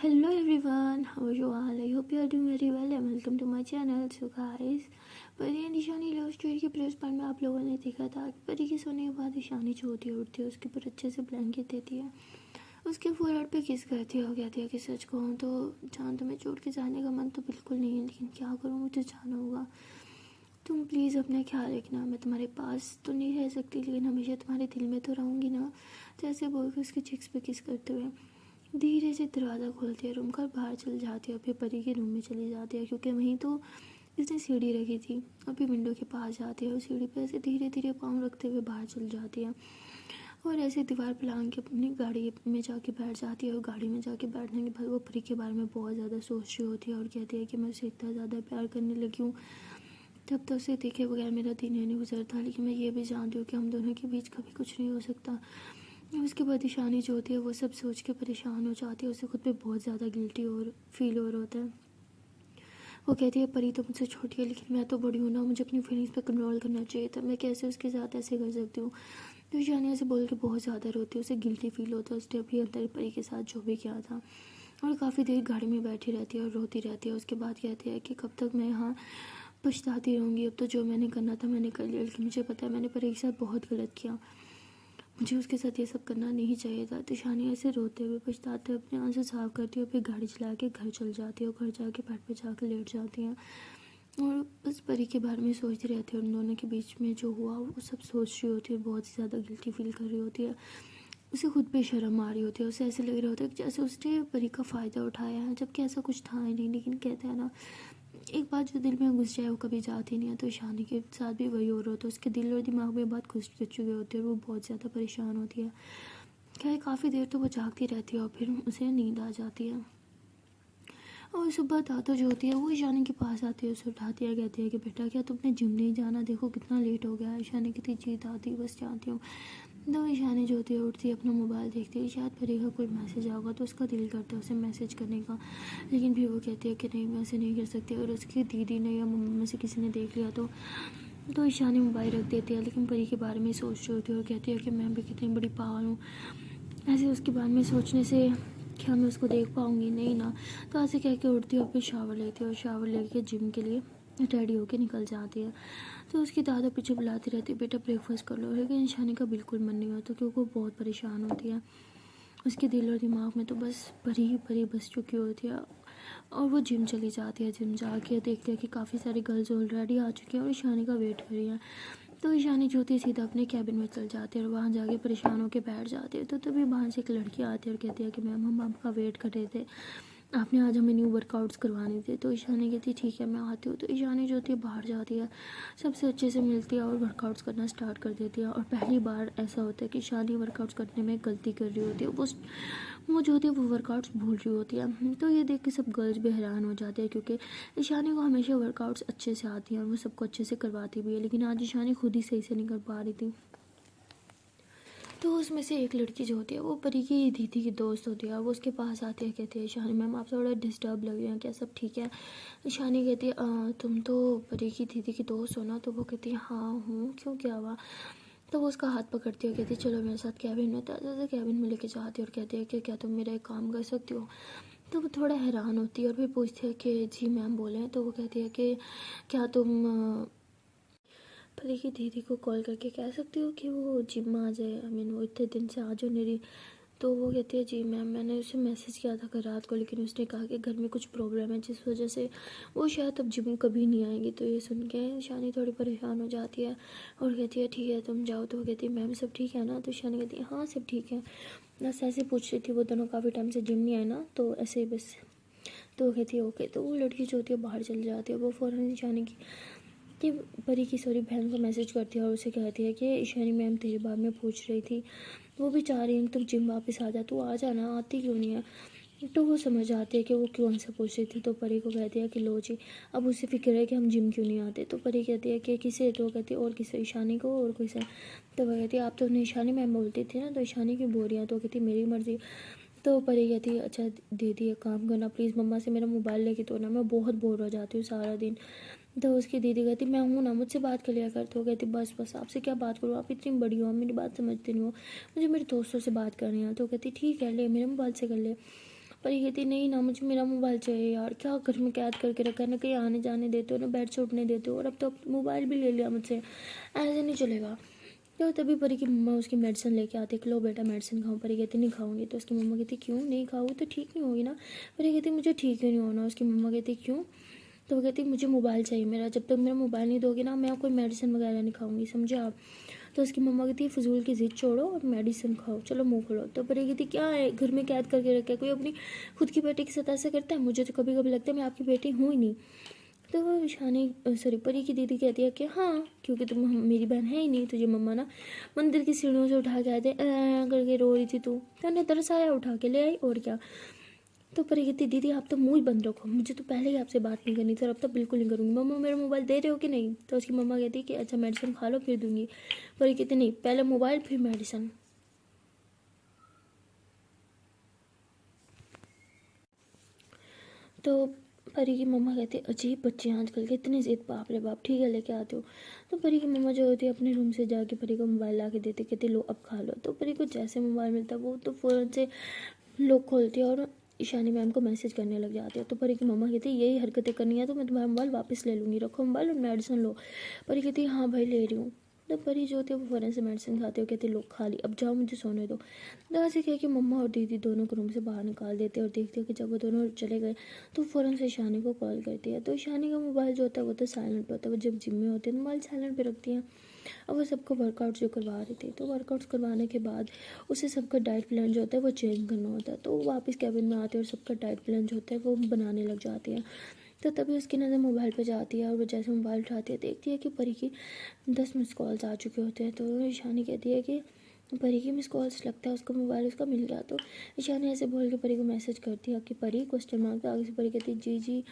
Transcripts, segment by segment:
Hello everyone, how are you all? I hope you are doing very well and welcome to my channel. So guys, परी and Ishani love story के place part में आप लोगों ने देखा था कि परी के सोने के बाद ईशानी जो होती है उठती है, उसके ऊपर अच्छे से ब्लैंकेट देती है, उसके फोरहेड पे किस करती है और कहती है कि सच कहूँ तो जान तुम्हें छोड़ के जाने का मन तो बिल्कुल नहीं है, लेकिन क्या करूँ, मुझे जाना होगा। तुम प्लीज़ अपना ख्याल रखना, मैं तुम्हारे पास तो नहीं रह सकती लेकिन हमेशा तुम्हारे दिल में तो रहूँगी ना। तो ऐसे बोल के उसके चिक्स पे किस करते हुए धीरे से दरवाज़ा खोलती है, रूम का बाहर चल जाती है, फिर परी के रूम में चली जाती है क्योंकि वहीं तो इसने सीढ़ी रखी थी। अभी विंडो के पास जाती है और सीढ़ी पे ऐसे धीरे धीरे पाँव रखते हुए बाहर चल जाती है और ऐसे दीवार पर लांग के अपनी गाड़ी में जाके बैठ जाती है। और गाड़ी में जाके बैठने के बाद वो परी के बारे में बहुत ज़्यादा सोच रही होती है और कहती है कि मैं उसे इतना ज़्यादा प्यार करने लगी हूँ। तब तक उसे देखे बगैर मेरा दिन नहीं गुजरता, लेकिन मैं ये भी जानती हूँ कि हम दोनों के बीच कभी कुछ नहीं हो सकता। उसके बाद ईशानी जो होती है वो सब सोच के परेशान हो जाती है, उसे खुद पे बहुत ज़्यादा गिल्टी और फील हो रहा होता है। वो कहती है परी तो मुझसे छोटी है लेकिन मैं तो बड़ी हूँ ना, मुझे अपनी फीलिंग्स पे कंट्रोल करना चाहिए था, मैं कैसे उसके साथ ऐसे कर सकती हूँ। तो ईशानी ऐसे बोल के बहुत ज़्यादा रोती है, उसे गिल्टी फील होता है उसने अभी अंदर परी के साथ जो भी किया था। और काफ़ी देर गाड़ी में बैठी रहती है और रोती रहती है। उसके बाद कहती है कि कब तक मैं यहाँ पछताती रहूँगी, अब तो जो मैंने करना था मैंने कर लिया, लेकिन मुझे पता है मैंने परी के साथ बहुत गलत किया, मुझे उसके साथ ये सब करना नहीं चाहिए था। तो शानी ऐसे रोते हुए पछताते हुए अपने आंसू साफ करती है और फिर गाड़ी चला के घर चल जाती है और घर जाके बेड पे जाकर लेट जाती हैं और उस परी के बारे में सोचती रहती है। उन दोनों के बीच में जो हुआ वो सब सोच रही होती है, बहुत ही ज़्यादा गिल्टी फील कर रही होती है, उसे खुद पे शर्म आ रही होती है, उसे ऐसे लग रहा होता है कि जैसे उसने परी का फ़ायदा उठाया है, जबकि ऐसा कुछ था ही नहीं। लेकिन कहते हैं ना, एक बात जो दिल में घुस जाए वो कभी जाती नहीं है। तो ईशानी के साथ भी वही हो रहा होता है, उसके दिल और दिमाग में बात घुस चुकी होती है और वो बहुत ज़्यादा परेशान होती है। खैर काफ़ी देर तो वो जागती रहती है और फिर उसे नींद आ जाती है। और सुबह दादा जो होती है वो ईशानी के पास आती है, उसे उठाती है, कहती है कि बेटा क्या तुमने जिम नहीं जाना, देखो कितना लेट हो गया है। ईशानी कहती जी दादी बस जानती हूँ। तो ईशानी जो होती है उठती है, अपना मोबाइल देखती है, शायद परी का कोई मैसेज आएगा तो उसका दिल करता है उसे मैसेज करने का, लेकिन फिर वो कहती है कि नहीं मैं ऐसे नहीं कर सकती, अगर उसकी दीदी ने या मम्मी में से किसी ने देख लिया तो ईशानी मोबाइल रख देती है। लेकिन परी के बारे में सोच रही होती है और कहती है कि मैं भी कितनी बड़ी पागल हूँ, ऐसे उसके बारे में सोचने से क्या मैं उसको देख पाऊँगी, नहीं ना। तो ऐसे कह के उठती है और फिर शावर लेती है और शावर लेके जिम के लिए रेडी होके निकल जाती है। तो उसकी दादा पीछे बुलाती रहती है बेटा ब्रेकफास्ट कर लो, लेकिन ईशानी का बिल्कुल मन नहीं होता क्योंकि वो बहुत परेशान होती है, उसके दिल और दिमाग में तो बस परी ही परी बस चुकी होती है। और वो जिम चली जाती है, जिम जाके देखती है कि काफ़ी सारी गर्ल्स ऑलरेडी आ चुकी हैं और ईशानी का वेट कर रही है। तो ईशानी जो होती है सीधा अपने कैबिन में चल जाती है और वहाँ जाके परेशान होकर बैठ जाती है। तो तभी बाहर से एक लड़की आती है और कहती है कि मैम हम आपका वेट कर रहे थे, आपने आज हमें न्यू वर्कआउट्स करवाने थे। तो ईशानी कहती है ठीक है मैं आती हूँ। तो ईशानी जो होती है बाहर जाती है, सबसे अच्छे से मिलती है और वर्कआउट्स करना स्टार्ट कर देती है। और पहली बार ऐसा होता है कि ईशानी वर्कआउट्स करने में गलती कर रही होती है, वो जो होती है वो वर्कआउट्स भूल रही होती है। तो ये देख के सब गर्ल्स भी हैरान हो जाते हैं क्योंकि ईशानी को हमेशा वर्कआउट्स अच्छे से आती हैं और वो सबको अच्छे से करवाती भी है, लेकिन आज ईशानी खुद ही सही से नहीं कर पा रही थी। तो उसमें से एक लड़की जो होती है वो परी की दीदी की दोस्त होती है, वो उसके पास आती है, कहती है ईशानी मैम आप थोड़ा डिस्टर्ब लग रहे हैं, क्या सब ठीक है?" ईशानी कहती है तुम तो परी की दीदी की दोस्त हो ना?" तो वो कहती है हाँ हूँ, क्यों क्या हुआ?" तो वो उसका हाथ पकड़ती है, कहती है चलो मेरे साथ कैबिन में। तो कैबिन में लेके जाती है और कहती है कि क्या तुम मेरा एक काम कर सकती हो? तो वो थोड़ा हैरान होती है और फिर पूछती है कि जी मैम बोलें। तो वो कहती है कि क्या तुम परी की दीदी को कॉल करके कह सकती हो कि वो जिम आ जाए, आई मीन वो इतने दिन से आज नहीं रही। तो वो कहती है जी मैम मैंने उसे मैसेज किया था कल रात को, लेकिन उसने कहा कि घर में कुछ प्रॉब्लम है जिस वजह से वो शायद अब जिम कभी नहीं आएगी। तो ये सुन के शानी थोड़ी परेशान हो जाती है और कहती है ठीक है तुम जाओ। तो वो कहती है मैम सब ठीक है ना? तो शानी कहती है हाँ सब ठीक है, बस ऐसे पूछ रही थी, वो दोनों काफ़ी टाइम से जिम नहीं आए ना, तो ऐसे ही बस। तो वो कहती है ओके। तो वो लड़की जो होती है बाहर चली जाती है, वो फ़ौरन शानी की कि परी की सॉरी बहन को मैसेज करती है और उसे कहती है कि ईशानी मैम तेरे बारे में पूछ रही थी, वो भी चाह रही है तुम जिम वापस आ जा, तू आ जाना, आती क्यों नहीं है? तो वो समझ आती है कि वो क्यों ऐसा पूछ रही थी। तो परी को कहती है कि लो जी अब उसे फिक्र है कि हम जिम क्यों नहीं आते। तो परी कहती है कि किसे? तो कहती है और किसे? ईशानी को और किसे? तो वह कहती है आप तो उन्हें ईशानी मैम बोलती थी ना, तो ईशानी क्यों बोल रही है? तो कहती मेरी मर्ज़ी। तो परी कहती है अच्छा दीदी एक काम करना प्लीज़, मम्मा से मेरा मोबाइल लेके दो ना, मैं बहुत बोर हो जाती हूँ सारा दिन। तो उसकी दीदी कहती मैं हूँ ना, मुझसे बात कर लिया कर। तो कहती बस बस आपसे क्या बात करूँ, आप इतनी बड़ी हो, आप मेरी बात समझते नहीं हो, मुझे मेरे दोस्तों से बात करनी है। तो कहती ठीक है ले मेरे मोबाइल से कर ले। पर ये कहती नहीं ना, मुझे मेरा मोबाइल चाहिए यार, क्या घर में कैद करके रखा है, ना कहीं आने जाने देते हो ना बेड से उठने देते हो, और अब तो मोबाइल भी ले लिया मुझसे, ऐसे नहीं चलेगा। तो तभी परी की मम्मा उसकी मेडिसिन लेके आती कि लो बेटा मेडिसिन खाओ। परी कहती नहीं खाऊंगी। तो उसकी मम्मा कहती क्यों नहीं खाओगी तो ठीक नहीं होगी ना। परी कहती मुझे ठीक ही नहीं होना। उसकी मम्मा कहती क्यों। तो वो कहती मुझे मोबाइल चाहिए मेरा, जब तक मेरा मोबाइल नहीं दोगे ना मैं कोई मेडिसिन वगैरह नहीं खाऊंगी, समझे आप। तो उसकी मम्मा कहती फजूल की जिद छोड़ो और मेडिसिन खाओ, चलो मुँह खोलो। तो परी कहती क्या है, घर में कैद करके रखा है, कोई अपनी खुद की बेटी के साथ ऐसा करता है। मुझे तो कभी कभी लगता है मैं आपकी बेटी हूँ ही नहीं। तो वो शानी सॉरी परी की दीदी कहती है कि हाँ क्योंकि तुम मेरी बहन है ही नहीं। तुझे मम्मा ना मंदिर की सीढ़ियों से उठा के आए थे, करके रो रही थी तू, तो उन्हें तरस आया, उठा के ले आई और क्या। तो परी कहती दीदी आप तो मुँह ही बंद रखो, मुझे तो पहले ही आपसे बात नहीं करनी थी और अब तो बिल्कुल नहीं करूँगी। मम्मा मेरा मोबाइल दे रहे हो कि नहीं। तो उसकी मम्मा कहती कि अच्छा मेडिसिन खा लो फिर दूंगी। परी कहती नहीं, पहले मोबाइल फिर मेडिसिन। तो परी की मम्मा कहती अजीब बच्चे हैं आजकल के, इतनी जिद, बाप रे बाप, ठीक है लेके आते हो। तो परी की मम्मा जो होती है अपने रूम से जाके परी को मोबाइल ला के देती, कहती लो अब खा लो। तो परी को जैसे मोबाइल मिलता है वो तो फ़ौरन से लॉक खोलती है और ईशानी मैम को मैसेज करने लग जाती है। तो परी की मम्मा कहती है यही हरकतें करनी है तो मैं तुम्हारा मोबाइल वापस ले लूँगी, रखो मोबाइल और मेडिसिन लो। परी कहती है हाँ भाई ले रही हूँ। तो परी जो होती है वो फ़ौरन से मेडिसिन खाती है, कहती है लो खा ली, अब जाओ मुझे सोने दो। तो ऐसे कह के मम्मा और दीदी दोनों को रूम से बाहर निकाल देते हैं और देखते हैं कि जब वो दोनों चले गए तो फ़ौरन से ईशानी को कॉल करती है। तो ईशानी का मोबाइल जो होता है वो तो साइलेंट पे होता है, वो जब जिम में होती है तो मोबाइल साइलेंट पे रखती हैं। और वो सबको वर्कआउट जो करवा रही थी, तो वर्कआउट्स करवाने के बाद उसे सबका डाइट प्लान जो होता है वो चेंज करना होता है। तो वो वापस कैबिन में आती है और सबका डाइट प्लान जो होता है वो बनाने लग जाती है। तो तभी उसकी नज़र मोबाइल पे जाती है और वो जैसे मोबाइल उठाती है देखती है कि परी की 10 मिस कॉल्स आ चुके होते हैं। तो ईशानी कहती है कि परी की मिस कॉल्स, लगता है उसका मोबाइल उसका मिल गया। तो ईशानी ऐसे बोल के परी को मैसेज करती है कि परी क्वेश्चन मार्क। तो आगे से परी कहती है जी जी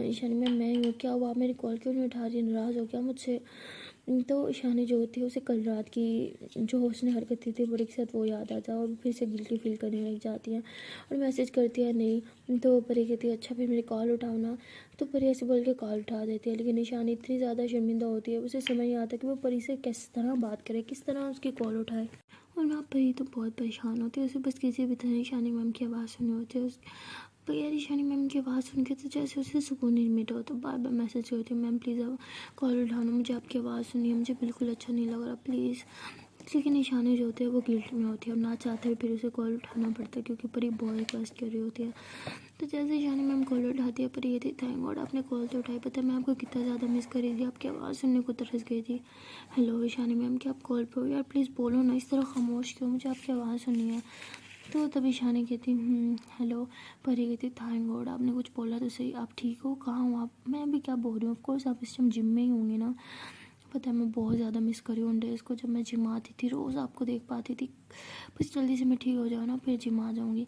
ईशानी मैं हूँ, क्या हुआ, आप मेरी कॉल क्यों नहीं उठा रही, नाराज़ हो क्या मुझसे। तो ईशानी जो होती है उसे कल रात की जो उसने हरकत की थी परी के साथ वो याद आता है और फिर से गिल्टी फील करने लग जाती है और मैसेज करती है नहीं। तो परी कहती है अच्छा फिर मेरी कॉल उठाओ ना। तो परी ऐसे बोल के कॉल उठा देती है, लेकिन ईशानी इतनी ज़्यादा शर्मिंदा होती है उसे समझ नहीं आता कि वो परी से किस तरह बात करे, किस तरह उसकी कॉल उठाए। और ना परी तो बहुत परेशान होती है, उसे बस किसी भी तरह ईशानी मैम की आवाज़ सुनी होती है। पर यार ईशानी मैम की आवाज़ सुन के तो जैसे उसे सुकून नहीं मिलता हो, तो बार बार मैसेज करती हूँ मैम प्लीज़ अब कॉल उठाना, मुझे आपकी आवाज़ सुनी है, मुझे बिल्कुल अच्छा नहीं लग रहा प्लीज़। लेकिन ईशानी जो होती है वो गिल्ट में होती है और ना चाहते हुए फिर उसे कॉल उठाना पड़ता है क्योंकि परी बहुत रिक्वेस्ट कर रही होती है। तो जैसे ईशानी मैम कॉल उठाती है परी ये थी थैंक गॉड आपने कॉल तो उठाई, पता है मैं आपको कितना ज़्यादा मिस कर रही थी, आपकी आवाज़ सुनने को तरस गई थी। हेलो ईशानी मैम क्या आप कॉल पर हो, यार प्लीज़ बोलो ना, इस तरह खामोश क्यों, मुझे आपकी आवाज़ सुननी है। तो तभी ईशानी कहती हेलो। परी कहती थैंक गॉड आपने कुछ बोला तो सही, आप ठीक हो, कहाँ हो आप। मैं भी क्या बोल रही हूँ, ऑफकोर्स आप इस टाइम जिम में ही होंगी ना। पता है मैं बहुत ज़्यादा मिस कर रही हूँ उन डेज़ को जब मैं जिम आती थी, रोज़ आपको देख पाती थी। बस जल्दी से मैं ठीक हो जाऊँ ना फिर जिम आ जाऊँगी।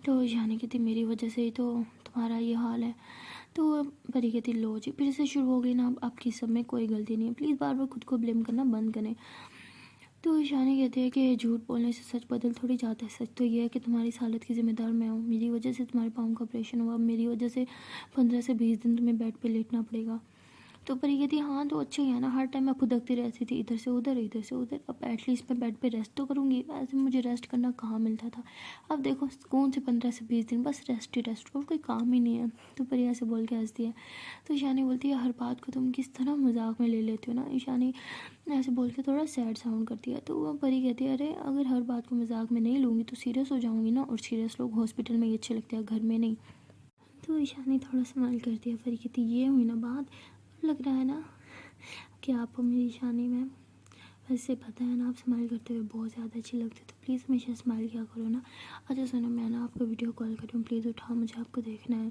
तो ईशानी कहती मेरी वजह से ही तो तुम्हारा ये हाल है। तो परी कहती लो जी फिर से शुरू हो गई ना, आपकी सब में कोई गलती नहीं है, प्लीज़ बार बार खुद को ब्लेम करना बंद करें। तो ईशानी कहती है कि झूठ बोलने से सच बदल थोड़ी जाता है, सच तो ये है कि तुम्हारी इस हालत की ज़िम्मेदार मैं हूँ, मेरी वजह से तुम्हारे पाँव का ऑपरेशन हुआ, मेरी वजह से 15 से 20 दिन तुम्हें बेड पे लेटना पड़ेगा। तो परी कहती हाँ तो अच्छा ही है ना, हर टाइम मैं फुदकती रहती थी इधर से उधर इधर से उधर, अब एटलीस्ट मैं बेड पे रेस्ट तो करूँगी। वैसे मुझे रेस्ट करना कहाँ मिलता था, अब देखो कौन से 15 से 20 दिन बस रेस्ट ही रेस्ट, और कोई काम ही नहीं है। तो परी ऐसे बोल के हंसती है। तो ईशानी बोलती है हर बात को तुम किस तरह मजाक में ले लेती हो ना। ईशानी ऐसे बोल के थोड़ा सैड साउंड करती है। तो वो परी कहती है अरे अगर हर बात को मजाक में नहीं लूँगी तो सीरियस हो जाऊँगी ना, और सीरियस लोग हॉस्पिटल में ही अच्छे लगते हैं घर में नहीं। तो ईशानी थोड़ा स्माइल करती है। परी कहती ये हुई ना बात, लग रहा है ना कि आप मेरी ईशानी मैम, वैसे पता है ना आप स्माइल करते हुए बहुत ज़्यादा अच्छी लगती है, तो प्लीज़ हमेशा स्माइल किया करो ना। अच्छा सुनो मैं ना आपको वीडियो कॉल कर रही हूँ, प्लीज़ उठाओ, मुझे आपको देखना है।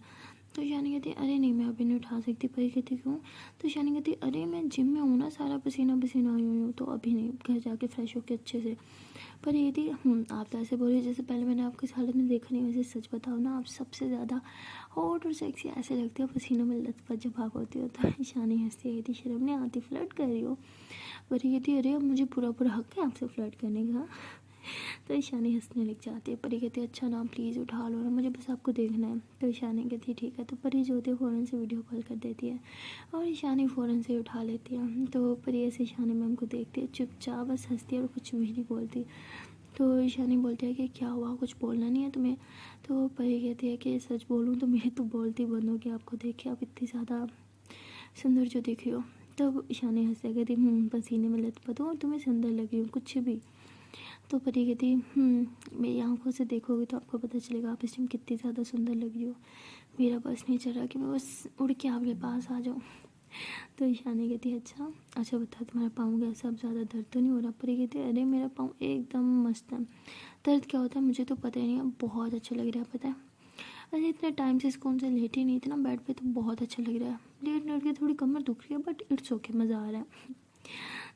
तो ईशानी कहती है अरे नहीं मैं अभी नहीं उठा सकती। परी कहती क्यों। तो ईशानी कहती अरे मैं जिम में हूँ ना, सारा पसीना पसीना आई हुई हूँ, तो अभी नहीं, घर जाके फ्रेश होकर अच्छे से। पर ये थी आप तो ऐसे बोल रही जैसे पहले मैंने आपको इस हालत में देखा नहीं, वैसे सच बताओ ना आप सबसे ज़्यादा हॉट और सेक्सी ऐसे लगती हो, पसीनों में लथपथ जब भाग होती हो। तो ईशानी हंसती है, कहती शर्म नहीं आती, फ्लर्ट कर रही हो। पर ये कहती अरे अब मुझे पूरा पूरा हक है आपसे फ्लर्ट करने का। तो ईशानी हंसने लग जाती है। परी कहती है अच्छा ना प्लीज़ उठा लो ना, मुझे बस आपको देखना है। तो ईशानी कहती है ठीक है। तो परी जो होती है फ़ौरन से वीडियो कॉल कर देती है और ईशानी फ़ौरन से उठा लेती है। तो परी ऐसे ईशानी मैम को देखती है चुपचाप बस हंसती है और कुछ भी नहीं बोलती। तो ईशानी बोलती है कि क्या हुआ, कुछ बोलना नहीं है तुम्हें? तो परी कहती है कि सच बोलूँ तो मेरी तो बोलती बंद हो गई आपको देख के, आप इतनी ज़्यादा सुंदर जो दिख रही हो। तब ईशानी हंसते कहती पसीने में लथपथ हूँ और तुम्हें सुंदर लगी हूँ कुछ भी। तो परी कहती मेरी आंखों से देखोगे तो आपको पता चलेगा आप इस टाइम कितनी ज़्यादा सुंदर लग रही हो। मेरा बस नहीं चल रहा कि मैं बस उड़ के आपके पास आ जाऊँ। तो ईशानी कहती है अच्छा बता तुम्हारा पाँव कैसा, अब ज़्यादा दर्द तो नहीं हो रहा? परी कहती है अरे मेरा पाँव एकदम मस्त है। दर्द क्या होता है मुझे तो पता ही नहीं है, बहुत अच्छा लग रहा है पता है। अरे इतने टाइम से स्कूल से लेट ही नहीं थी ना बेड पे, तो बहुत अच्छा लग रहा है। लेट के थोड़ी कमर दुख रही है बट इट्स ओके, मज़ा आ रहा है।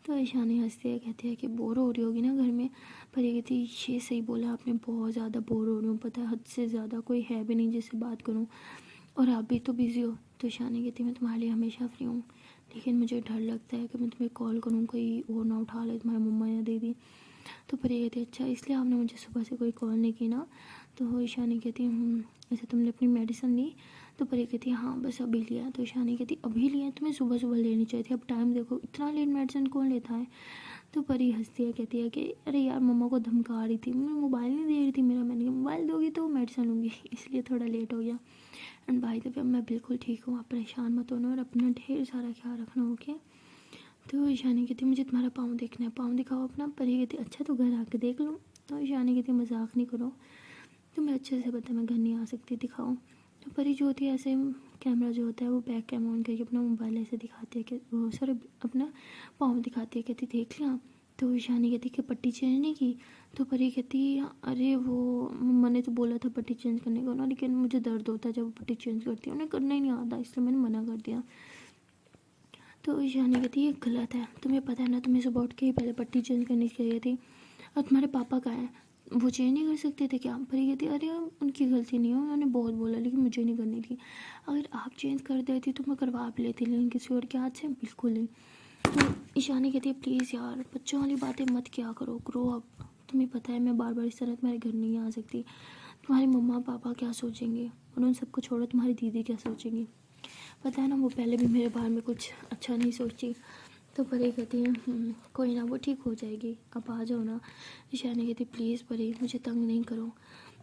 तो ईशानी हंसती है कहती है कि बोर हो रही होगी ना घर में। पर ये कहती ये सही बोला आपने, बहुत ज़्यादा बोर हो रही हूँ पता है, हद से ज़्यादा, कोई है भी नहीं जिससे बात करूँ और आप भी तो बिज़ी हो। तो ईशानी कहती मैं तुम्हारे लिए हमेशा फ्री हूँ, लेकिन मुझे डर लगता है कि मैं तुम्हें कॉल करूँ कोई और ना उठा ले, तुम्हारी मम्मा या दीदी। तो पर ये कहती अच्छा इसलिए आपने मुझे सुबह से कोई कॉल नहीं की ना? तो ईशानी कहती ऐसे तुमने अपनी मेडिसिन ली? तो परी कहती है हाँ बस अभी लिया। तो ईशानी कहती अभी लिया? तुम्हें सुबह सुबह लेनी चाहिए थी, अब टाइम देखो, इतना लेट मेडिसिन कौन लेता है? तो परी हंसती है कहती है कि अरे यार मम्मा को धमका रही थी, मैं मोबाइल नहीं दे रही थी मेरा, मैंने कहा मोबाइल दोगी तो मेडिसिन लूँगी इसलिए थोड़ा लेट हो गया। एंड भाई तो मैं बिल्कुल ठीक हूँ, आप परेशान मत होना और अपना ढेर सारा ख्याल रखना ओके। तो ईशानी कहती मुझे तुम्हारा पाँव देखना है, पाँव दिखाओ अपना। परी कहती अच्छा तो घर आके देख लो। तो ईशानी कहती मजाक नहीं करो, तुम्हें अच्छे से पता मैं घर नहीं आ सकती, दिखाओ। तो परी जो होती है ऐसे कैमरा जो होता है वो बैक कैमरा ऑन करके अपना मोबाइल ऐसे दिखाती है कि वो सॉरी अपना पाँव दिखाती है, कहती देख लिया? तो ईशानी कहती कि पट्टी चेंज नहीं की? तो परी कहती अरे वो मैंने तो बोला था पट्टी चेंज करने को ना, लेकिन मुझे दर्द होता है जब वो पट्टी चेंज करती है, उन्हें करना ही नहीं आता इसलिए मैंने मना कर दिया। तो ईशानी कहती ये गलत है, तुम्हें पता है ना तुम्हें सुबह उठ के ही पहले पट्टी चेंज करनी चाहिए थी। और तुम्हारे पापा कहाँ हैं, वो चेंज नहीं कर सकते थे क्या? पर ये कहती अरे उनकी गलती नहीं है, उन्होंने बहुत बोला लेकिन मुझे नहीं करनी थी। अगर आप चेंज कर देती तो मैं करवा भी लेती, लेकिन किसी और के हाथ से बिल्कुल नहीं। तो ईशानी कहती है प्लीज़ यार बच्चों वाली बातें मत क्या करो, ग्रो अप। तुम्हें पता है मैं बार बार इस तरह तुम्हारे घर नहीं आ सकती, तुम्हारे मम्मा पापा क्या सोचेंगे, और उन सबको छोड़ो तुम्हारी दीदी क्या सोचेंगी, पता है ना वो पहले भी मेरे बारे में कुछ अच्छा नहीं सोचती। तो परी कहती है कोई ना वो ठीक हो जाएगी, आप आ जाओ ना। ईशानी कहती प्लीज़ परी मुझे तंग नहीं करो।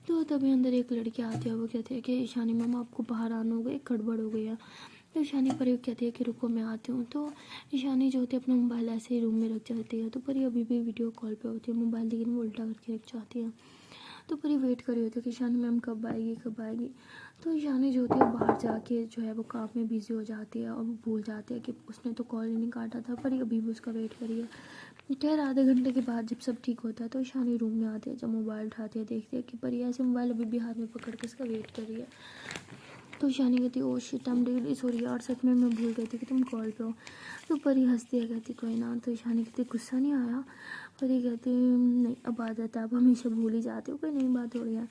तो तभी अंदर एक लड़की आती है, वो कहती है कि ईशानी मैम आपको बाहर आना होगा, एक गड़बड़ हो गई है। तो ईशानी परी कहती है कि रुको मैं आती हूँ। तो ईशानी जो होती है अपना मोबाइल ऐसे ही रूम में रख जाती है। तो परी अभी भी वीडियो कॉल पे होती है मोबाइल, लेकिन वो उल्टा करके रख जाती है। तो परी वेट कर रही होती है कि ईशानी मैम कब आएगी कब आएगी। तो ईशानी जो होती है बाहर जाके जो है वो काम में बिजी हो जाती है और वो भूल जाती है कि उसने तो कॉल ही नहीं काटा था। परी अभी भी उसका वेट करी है। खैर आधे घंटे के बाद जब सब ठीक होता है तो ईशानी रूम में आती है, जब मोबाइल उठाती है देखती है कि परी ऐसे मोबाइल अभी भी हाथ में पकड़ के उसका वेट कर रही है। तो ईशानी कहती oh shit I am really sorry यार, सच में मैं भूल गई थी कि तुम कॉल पे हो। तो परी हंसती है कहती कोई ना। तो ईशानी कहती गुस्सा नहीं आया? परी कहती नहीं अब आदत है, आप हमेशा भूल ही जाते हो, कोई नई बात हो रही है।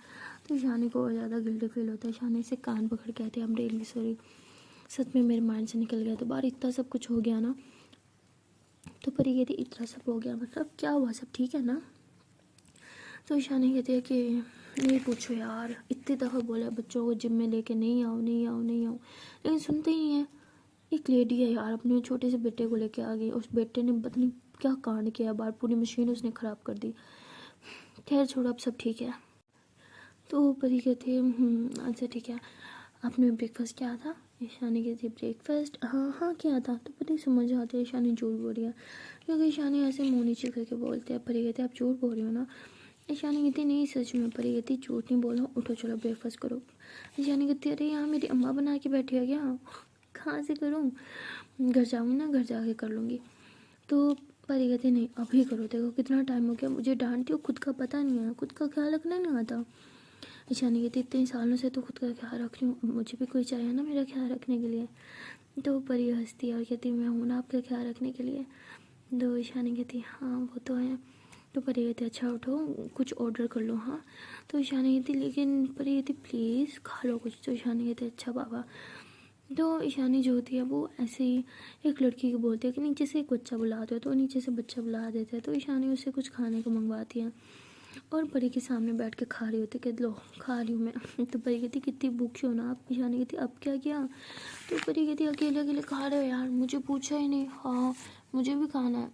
तो ईशानी को और ज़्यादा गिल्टी फील होता है। ईशानी से कान पकड़ कहती आई एम रियली सॉरी, सच में मेरे माइंड से निकल गया, तो बार इतना सब कुछ हो गया ना। तो परी कहती इतना सब हो गया मतलब क्या हुआ, सब ठीक है ना? तो ईशानी कहती है कि नहीं पूछो यार, इतनी दफ़ा बोला बच्चों को जिम में लेके नहीं आओ नहीं आओ नहीं आओ, लेकिन सुनते ही नहीं है। एक लेडी है यार अपने छोटे से बेटे को लेके आ गई, उस बेटे ने पता नहीं क्या कांड किया, बार पूरी मशीन उसने ख़राब कर दी। खैर छोड़ो अब सब ठीक है। तो परी कहती है अच्छा ठीक है, आपने ब्रेकफास्ट किया था? ईशानी कहती है ब्रेकफास्ट हाँ किया था। तो परी समझ आती है ईशानी झूठ बोल रही है, क्योंकि ईशानी ऐसे मुँह नीचे करके बोलते हैं। परी कहती है आप झूठ बोल रही हो ना? ईशानी कहती नहीं सच में। परी कहती झूठ नहीं बोलो, उठो चलो ब्रेकफास्ट करो। ईशानी कहती अरे यहाँ मेरी अम्मा बना के बैठी है क्या, कहाँ से करूँ, घर जाऊँगी ना घर जाके कर लूँगी। तो परी कहती नहीं अभी करो, देखो कितना टाइम हो गया, मुझे डांटती हो, खुद का पता नहीं है, खुद का ख्याल रखना नहीं आता। ईशानी कहती इतने सालों से तो खुद का ख्याल रख रही हूँ, अब मुझे भी कोई चाहिए ना मेरा ख्याल रखने के लिए। तो परी हंसती है और कहती मैं हूँ ना आपका ख्याल रखने के लिए। तो ईशानी कहती हाँ वो तो है। तो परी कहती अच्छा उठो कुछ ऑर्डर कर लो। हाँ। तो ईशानी कहती लेकिन परी कहती प्लीज़ खा लो कुछ। तो ईशानी कहती अच्छा बाबा। तो ईशानी जो होती है वो ऐसे ही एक लड़की को बोलती है कि नीचे से एक बच्चा बुला दो, तो नीचे से बच्चा बुला देता है। तो ईशानी उससे कुछ खाने को मंगवाती है और परी के सामने बैठ के खा रही होती है कि लो खा रही हूँ मैं। तो परी कहती कितनी भूखी हो ना आप? ईशानी कहती अब क्या किया? तो परी कहती अकेले अकेले खा रहे हो यार, मुझे पूछा ही नहीं। हाँ मुझे भी खाना है।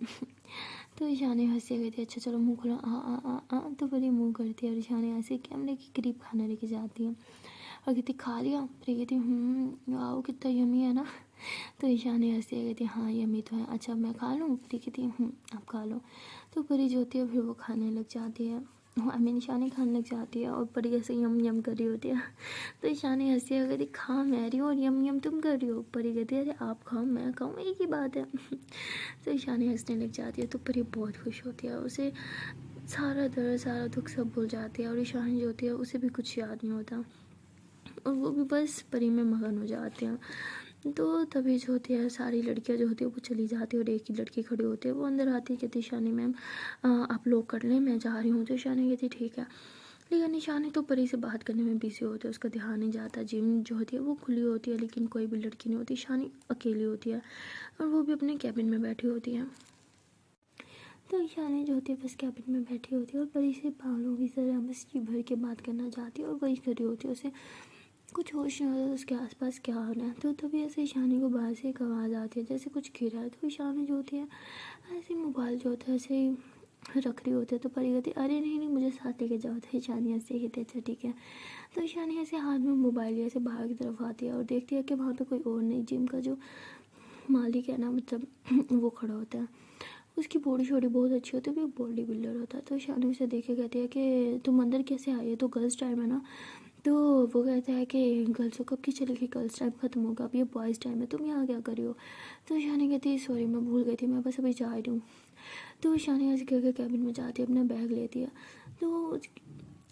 तो ईशानी हंसी कहती है अच्छा चलो मुँह खोलो तो परी मुँह करती है और ईशानी ऐसे कैमरे के करीब खाना लेके जाती है और कहती खा लिया। परी कहती वाओ कितना यमी है ना। तो ईशानी हंसी है कहती हाँ यमी तो है, अच्छा मैं खा लूँ। परी कहती आप खा लो। तो परी जो होती है फिर वो खाने लग जाती है, आई मीन ईशानी खाने लग जाती है और परी ऐसे यम यम कर रही होती है। तो ईशानी हंसी है कहती खा मैं रही हूँ और यम यम तुम कर रही हो। परी कहती है अरे आप खाओ मैं खाऊँ एक ही बात है। तो ईशानी हंसने लग जाती है तो परी बहुत खुश होती है, उसे सारा दर्द सारा दुख सब भूल जाती है और ईशानी जो होती है उसे भी कुछ याद नहीं होता और वो भी बस परी में मगन हो जाते हैं। तो तभी जो होती है सारी लड़कियां जो होती है वो चली जाती है और एक ही लड़की खड़ी होती है, वो अंदर आती है कहती ईशानी मैम आप लोग कर लें मैं जा रही हूँ। तो ईशानी कहती ठीक है, लेकिन ईशानी तो परी से बात करने में बिजी होती है, उसका ध्यान नहीं जाता। जिम जो होती है वो खुली होती है लेकिन कोई भी लड़की नहीं होती, ईशानी अकेली होती है और वो भी अपने कैबिन में बैठी होती है। तो ईशानी जो होती है बस कैबिन में बैठी होती है और परी से पागलों की तरह बस जी भर के बात करना चाहती है और वही कर रही होती है, उसे कुछ होश नहीं होता उसके आसपास क्या हो रहा है। तो तभी ऐसे ईशानी को बाहर से एक आवाज़ आती है जैसे कुछ गिरा है। तो ईशानी जो होती है ऐसे मोबाइल जो होता है ऐसे ही रख रही होती है। तो परी कहती है अरे नहीं नहीं मुझे साथ लेके जाओ। तो ईशानी ऐसे ही अच्छा ठीक है। तो ईशानी ऐसे हाथ में मोबाइल ऐसे बाहर की तरफ आती है और देखती है कि वहाँ पे कोई और नहीं, जिम का जो मालिक है ना मतलब वो खड़ा होता है, उसकी बॉडी शॉडी बहुत अच्छी होती है, वो बॉडी बिल्डर होता है। तो ईशानी उसे देख के कहती है कि तुम अंदर कैसे आई है, तो गर्ल्स टाइम है ना। तो वो कहता है कि गर्ल्स कब की चली गई, गर्ल्स टाइम ख़त्म होगा अब ये बॉयज़ टाइम है, तुम यहाँ क्या कर रही हो। तो ईशानी कहती है सॉरी मैं भूल गई थी, मैं बस अभी जा रही हूँ। तो ईशानी ऐसे करके कैबिन में जाती है, अपना बैग लेती है। तो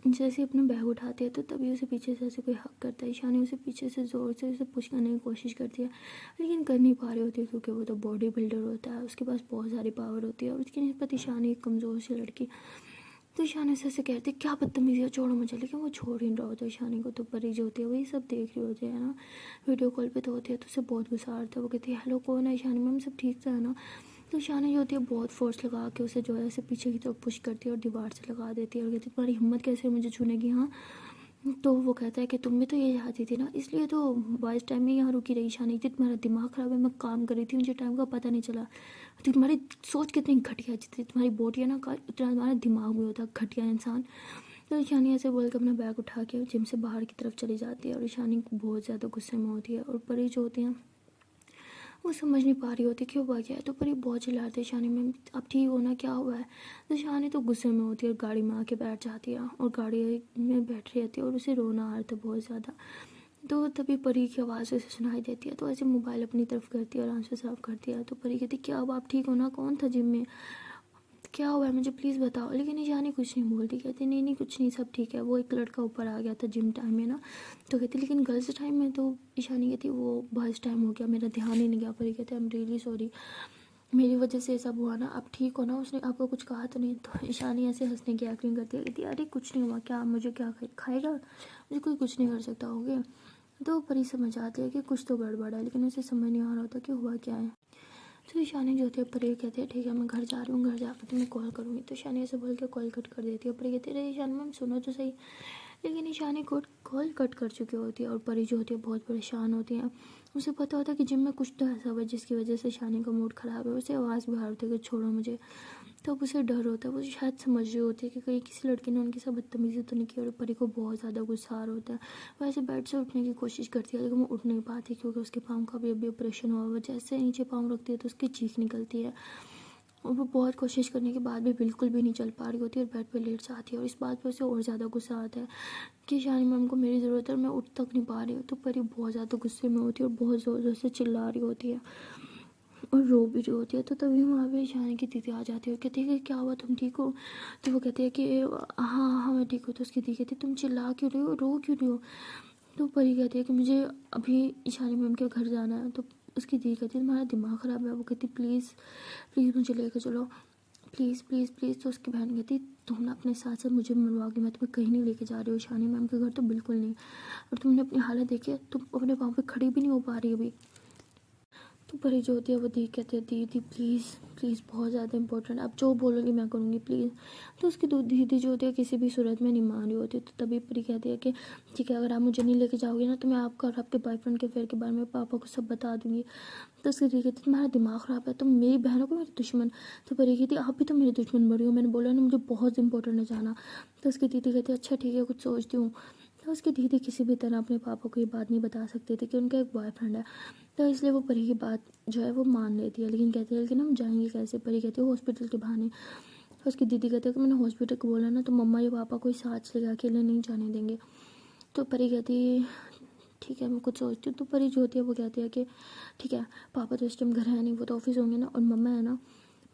जैसे अपना बैग उठाती है तो तभी उसे पीछे से ऐसे कोई हक करता है। ईशानी उसे पीछे से ज़ोर से उसे पुश करने की कोशिश करती है लेकिन कर नहीं पा रही होती क्योंकि वो तो बॉडी बिल्डर होता है, उसके पास बहुत सारी पावर होती है और उसकी निस्बत ईशानी एक कमज़ोर सी लड़की। तो ईशानी से ऐसे कहती है क्या बदतमीजी है छोड़ो मुझे, लेकिन वो छोड़ ही नहीं रहा होता ईशानी को। तो परी जो होती है वही सब देख रही होती है ना, वीडियो कॉल पे तो होती है, तो उसे बहुत गुस्सा आता है। वो कहती है हेलो कौन है, ईशानी मैम सब ठीक था ना। तो ईशानी जो होती है बहुत फोर्स लगा के उसे जो है ऐसे पीछे की तरफ पुश करती है और दीवार से लगा देती है और कहती है तुम्हारी हिम्मत कैसे मुझे छूने की। हाँ तो वो कहता है कि तुम भी तो ये चाहती थी ना, इसलिए तो बॉयज़ टाइम में यहाँ रुकी रही। ईशानी थी तुम्हारा दिमाग ख़राब है, मैं काम कर रही थी मुझे टाइम का पता नहीं चला। तुम्हारी सोच कितनी घटिया है, जितनी तुम्हारी बॉडी है ना उतना तुम्हारा दिमाग भी होता है, घटिया इंसान। तो ईशानी ऐसे बोल के अपना बैग उठा के जिम से बाहर की तरफ चली जाती है और ईशानी बहुत ज़्यादा गुस्से में होती है और परी जो होती हैं वो समझ नहीं पा रही होती कि हुआ क्या है। तो परी बहुत चिल्लाती है ईशानी मैम अब ठीक हो ना, क्या हुआ है। तो ईशानी तो गुस्से में होती है और गाड़ी में आके बैठ जाती है और गाड़ी में बैठ रही रहती है और उसे रोना आ रहा था बहुत ज़्यादा। तो तभी परी की आवाज़ उसे सुनाई देती है, तो ऐसे मोबाइल अपनी तरफ करती है और आंसू साफ करती है। तो परी कहती क्या अब आप ठीक हो ना, कौन था जिम में, क्या हुआ है मुझे प्लीज़ बताओ। लेकिन ईशानी कुछ नहीं बोलती, कहती नहीं नहीं कुछ नहीं सब ठीक है, वो एक लड़का ऊपर आ गया था जिम टाइम में ना। तो कहती लेकिन गर्ल्स टाइम में। तो ईशानी कहती वो बॉयज़ टाइम हो गया, मेरा ध्यान ही नहीं गया। परी कहते आई एम रियली सॉरी, मेरी वजह से सब हुआ ना, आप ठीक हो ना, उसने आपको कुछ कहा तो नहीं। तो ईशानी ऐसे हंसने की एक्टिंग करती है, कहती अरे कुछ नहीं हुआ, क्या मुझे क्या खाएगा, मुझे कोई कुछ नहीं कर सकता हो गया। तो परी समझ आती है कि कुछ तो गड़बड़ है लेकिन उसे समझ नहीं आ रहा होता कि हुआ क्या है। तो ईशानी जो होती है परी कहती है ठीक है मैं घर जा रही हूँ, घर जाकर तुम्हें कॉल करूँगी। तो ईशानी ऐसे बोल के कॉल कट कर देती है। परी कहती है ईशानी मैम सुनो तो सही, लेकिन ईशानी को कॉल कट कर चुकी होती है और परी जो होती है बहुत परेशान होती है। उसे पता होता है कि जिम में कुछ तो ऐसा हुआ जिसकी वजह से ईशानी का मूड ख़राब है, उसे आवाज़ भी आ रही है कि छोड़ो मुझे। तो अब उसे डर होता है, वो शायद समझ रही होती है कि कहीं किसी लड़के ने उनके साथ बदतमीज़ी तो नहीं की और परी को बहुत ज़्यादा गुस्सा आ रहा होता है। वो ऐसे बेड से उठने की कोशिश करती है लेकिन वो उठ नहीं पाती क्योंकि उसके पाँव का भी अभी ऑपरेशन हुआ। वो जैसे नीचे पाँव रखती है तो उसकी चीख निकलती है और वो बहुत कोशिश करने के बाद भी बिल्कुल भी नहीं चल पा रही होती है और बेड पे लेट जाती है और इस बात पर उसे और ज़्यादा गुस्सा आता है कि ईशानी मैम को मेरी ज़रूरत है और मैं उठ तक नहीं पा रही हूँ। तो परी बहुत ज़्यादा गुस्से में होती है और बहुत ज़ोर ज़ोर से चिल्ला रही होती है और रो भी रही होती है। तो तभी वहाँ पे ईशानी की दीदी आ जाती है और कहती है कि क्या हुआ तुम ठीक हो। तो वो कहती है कि हाँ हाँ मैं ठीक हूँ। तो उसकी दीदी कहती है तुम चिल्ला क्यों रही हो, रो क्यों रही हो। तो परी कहती है कि मुझे अभी ईशानी मैम के घर जाना है। तो उसकी दीदी कहती है तुम्हारा दिमाग ख़राब है। वो कहती प्लीज़ प्लीज़ मुझे लेकर चलो, प्लीज़ प्लीज़ प्लीज़। तो उसकी बहन कहती तुम ना अपने साथ साथ मुझे मरवाओगी, मैं तुम्हें कहीं नहीं लेके जा रही हूँ ईशानी मैम के घर तो बिल्कुल नहीं। और तुमने अपनी हालत देखी है, तुम अपने पाँव पे खड़ी भी नहीं हो पा रही अभी। तो परी जो होती है वो देख कहती है दीदी प्लीज़ प्लीज़ बहुत ज़्यादा इंपॉर्टेंट, आप जो बोलोगी मैं करूँगी प्लीज़। तो उसकी दीदी जो होती है किसी भी सूरत में नहीं मान रही होती। तो तभी परी कहती है कि ठीक है, अगर आप मुझे नहीं लेके जाओगे ना तो मैं आपका और आपके बॉयफ्रेंड के अफेयर के बारे में पापा को सब बता दूँगी। तो उसकी दीदी कहती तुम्हारा दिमाग ख़राब है, तुम मेरी बहनों को मेरी दुश्मन। तो परी कहती आप भी तो मेरी दुश्मन बड़ी हो, मैंने बोला ना मुझे बहुत इंपॉर्टेंट है जाना। तो उसकी दीदी कहती है अच्छा ठीक है, कुछ सोचती हूँ। तो उसकी दीदी किसी भी तरह अपने पापा को ये बात नहीं बता सकती थी कि उनका एक बॉयफ्रेंड है। तो इसलिए वो परी की बात जो है वो मान लेती है, लेकिन कहती है लेकिन हम जाएंगे कैसे। परी कहती है हॉस्पिटल के बहाने। तो उसकी दीदी कहती है कि मैंने हॉस्पिटल को बोला ना तो मम्मा या पापा कोई साथ लेकर अकेले नहीं जाने देंगे। तो परी कहती है ठीक है मैं कुछ सोचती हूँ। तो परी जो होती है वो कहती है कि ठीक है, पापा तो इस टाइम घर है नहीं, वो तो ऑफिस होंगे ना, और मम्मा है ना,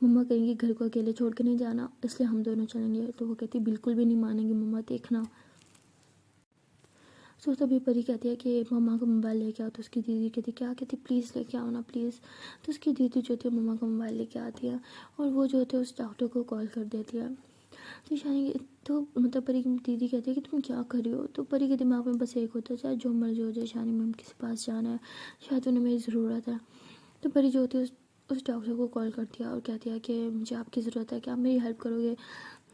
मम्मा कहेंगी घर को अकेले छोड़ के नहीं जाना, इसलिए हम दोनों चलेंगे। तो वो कहती बिल्कुल भी नहीं मानेंगी मम्मा, देखना। तो तभी परी कहती है कि मम्मा को मोबाइल लेके आओ। तो उसकी दीदी कहती क्या कहती प्लीज़ लेके आओ ना प्लीज़। तो उसकी दीदी जो होती है मम्मा का मोबाइल लेके आती है और वो जो होते है उस डॉक्टर को कॉल कर देती है। तो शानी तो मतलब परी की दीदी कहती है कि तुम क्या कर रही हो। तो परी के दिमाग में बस एक होता है चाहे जो मर्जी हो जाए, शानी मैम किसी पास जाना है, शायद उन्हें मेरी ज़रूरत है। तो परी जो होती है उस डॉक्टर को कॉल करती है और कहती है कि मुझे आपकी ज़रूरत है, क्या आप मेरी हेल्प करोगे।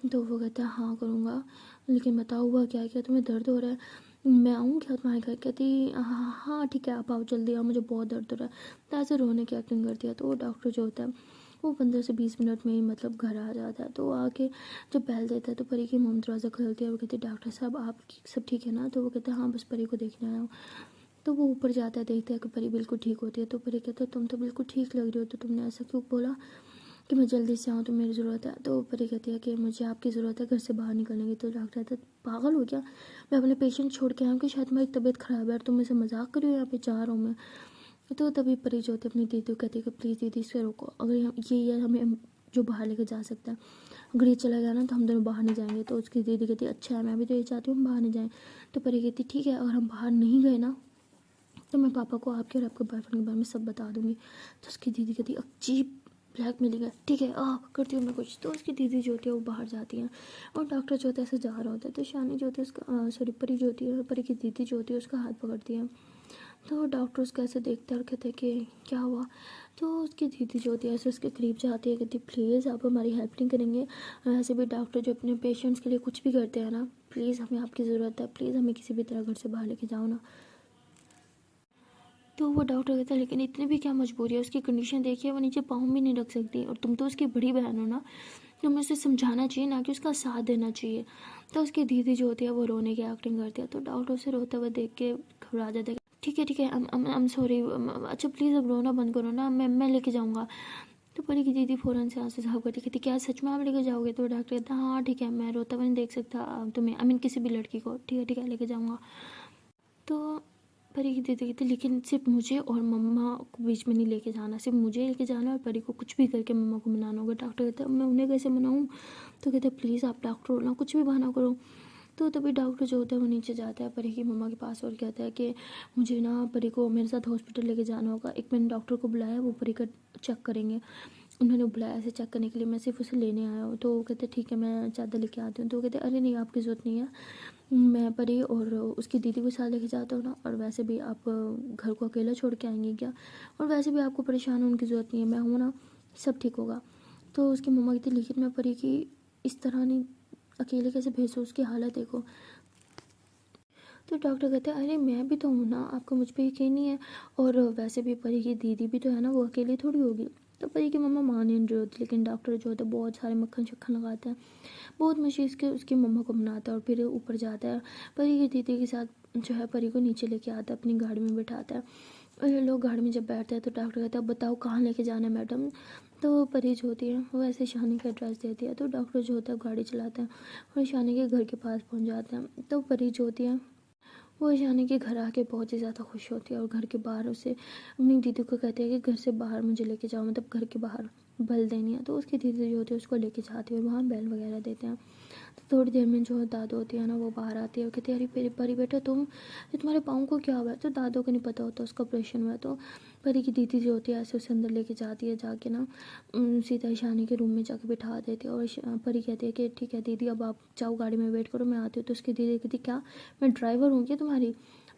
तो वो कहता है हाँ करूँगा, लेकिन बताओ हुआ क्या है, क्या तुम्हें दर्द हो रहा है, मैं आऊँ क्या तुम्हारे घर। कहती हाँ हाँ ठीक है आप आओ जल्दी आओ, मुझे बहुत दर्द हो रहा है। तो ऐसे रोने की एक्टिंग करती है। तो वो डॉक्टर जो होता है वो 15 से 20 मिनट में ही मतलब घर आ जाता है। तो वो आके जब बैल देता है तो परी की मम दरवाज़ा खोलती है। वो कहती है डॉक्टर साहब आप सब ठीक है ना। तो वो कहता है हाँ बस परी को देखने आया हूँ। तो वो ऊपर जाता है, देखता है कि परी बिल्कुल ठीक होती है। तो परी कहता है तुम तो बिल्कुल ठीक लग रही हो, तो तुमने ऐसा क्यों बोला कि मैं जल्दी से आऊँ, तो मेरी ज़रूरत है। तो परी कहती है कि मुझे आपकी ज़रूरत है घर से बाहर निकलने की। तो डॉक्टर कहता है पागल हो क्या, मैं अपने पेशेंट छोड़ के आया हूँ कि शायद तुम्हारी तबीयत ख़राब है और तुम मुझसे मजाक करो, यहाँ पे जा रहा हूँ मैं। तो तभी परी जो होती है अपनी दीदी को कहती है कि प्लीज़ दीदी इससे रोको, अगर ये हमें जो बाहर लेके जा सकता है, अगर ये चला गया ना तो हम दोनों बाहर नहीं जाएंगे। तो उसकी दीदी कहती है अच्छा है, मैं भी तो ये चाहती हूँ हम बाहर नहीं जाएँ। तो परी कहती ठीक है, अगर हम बाहर नहीं गए ना तो मैं पापा को आपके और आपके बॉयफ्रेंड के बारे में सब बता दूंगी। तो उसकी दीदी कहती अजीब ब्लैक मिलेगा, ठीक है करती हूँ मैं कुछ। तो उसकी दीदी जो होती है वो बाहर जाती है और डॉक्टर जो होता है ऐसे जा रहा होता है। तो शानी जो होती है उसका सॉरी परी जो होती है, परी की दीदी जो होती है उसका हाथ पकड़ती है। तो डॉक्टर उसका ऐसे देखते हैं और कहते हैं कि क्या हुआ। तो उसकी दीदी जो होती है ऐसे उसके करीब जाती है, कहती प्लीज़ आप हमारी हेल्प नहीं करेंगे। ऐसे भी डॉक्टर जो अपने पेशेंट्स के लिए कुछ भी करते हैं ना, प्लीज़ हमें आपकी ज़रूरत है, प्लीज़ हमें किसी भी तरह घर से बाहर लेके जाओ ना। तो वो डॉक्टर कहता है लेकिन इतनी भी क्या मजबूरी है, उसकी कंडीशन देखिए वो नीचे पाँव भी नहीं रख सकती और तुम तो उसकी बड़ी बहन हो ना, तुम्हें उसे समझाना चाहिए ना कि उसका साथ देना चाहिए। तो उसकी दीदी जो होती है वो रोने की एक्टिंग करती है। तो डॉक्टर उसे रोते हुए देख के घबरा जाता है। ठीक है आई एम सॉरी, अच्छा प्लीज़ अब रोना बंद करो ना, मैं लेके जाऊँगा। तो परी की दीदी फ़ौरन से आंसू साफ करती कहती क्या सच में आप लेके जाओगे। तो डॉक्टर कहता हाँ ठीक है, मैं रोता हुआ नहीं देख सकता तुम्हें, आई मीन किसी भी लड़की को, ठीक है लेके जाऊँगा। तो परी की दीदी कहती लेकिन सिर्फ मुझे और मम्मा को बीच में नहीं लेके जाना, सिर्फ मुझे लेके जाना और परी को कुछ भी करके मम्मा को मनाना होगा। डॉक्टर कहता है मैं उन्हें कैसे मनाऊँ। तो कहते हैं प्लीज़ आप डॉक्टर हो ना, कुछ भी बहाना करो। तो तभी डॉक्टर जो होता है वो नीचे जाता है परी की मम्मा के पास और कहता है कि मुझे ना परी को मेरे साथ हॉस्पिटल लेके जाना होगा। एक मैंने डॉक्टर को बुलाया, वो परी का चेक करेंगे, उन्होंने बुलाया ऐसे चेक करने के लिए, मैं सिर्फ उसे लेने आया हूँ। तो वो कहते ठीक है मैं चादर लेके आती हूँ। तो वो कहते अरे नहीं आपकी ज़रूरत नहीं है, मैं परी और उसकी दीदी को साथ लेके जाता हूँ ना, और वैसे भी आप घर को अकेला छोड़ के आएंगे क्या, और वैसे भी आपको परेशान होने की ज़रूरत नहीं है, मैं हूँ ना, सब ठीक होगा। तो उसकी मम्मा कहती लेकिन मैं परी की इस तरह नहीं अकेले कैसे भेजूँ, उसकी हालत देखो। तो डॉक्टर कहते हैं अरे मैं भी तो हूँ ना, आपको मुझ पे यकीन नहीं है, और वैसे भी परी की दीदी भी तो है ना, वो अकेली थोड़ी होगी। तो परी की मम्मा मान नहीं रही होती, लेकिन डॉक्टर जो होता है बहुत सारे मक्खन शक्खन लगाता है, बहुत मुश्किल के उसकी मम्मा को मनाता है और फिर ऊपर जाता है परी की दीदी के साथ जो है परी को नीचे लेके आता है, अपनी गाड़ी में बिठाता है। और ये लोग गाड़ी में जब बैठते हैं तो डॉक्टर कहता है बताओ कहाँ लेके जाना है मैडम। तो परी जो होती है वो ऐसे शानी का एड्रेस देती है। तो डॉक्टर जो होता है गाड़ी चलाता है और शानी के घर के पास पहुँच जाते हैं। तो परी जो होती है वो ईशानी के घर आके बहुत ही ज़्यादा खुश होती है और घर के बाहर उसे अपनी दीदी को कहती है कि घर से बाहर मुझे लेके जाओ, मतलब घर के बाहर बेल देनी है। तो उसकी दीदी जो होती है उसको लेके जाती है और वहाँ बेल वगैरह देते हैं। तो थोड़ी देर में जो दादू होती है ना वो बाहर आती है और कहती है अरे परी बेटा तुम्हारे पाँव को क्या हुआ है। तो दादू को नहीं पता होता उसका ऑपरेशन हुआ है। तो परी की दीदी जो होती है ऐसे उसे अंदर लेके जाती है, जाके ना सीधा ईशानी के रूम में जाके बिठा देती है। और परी कहती है कि ठीक है दीदी अब आप जाओ गाड़ी में वेट करो, मैं आती हूँ। तो उसकी दीदी कहती क्या मैं ड्राइवर हूँ क्या तुम्हारी,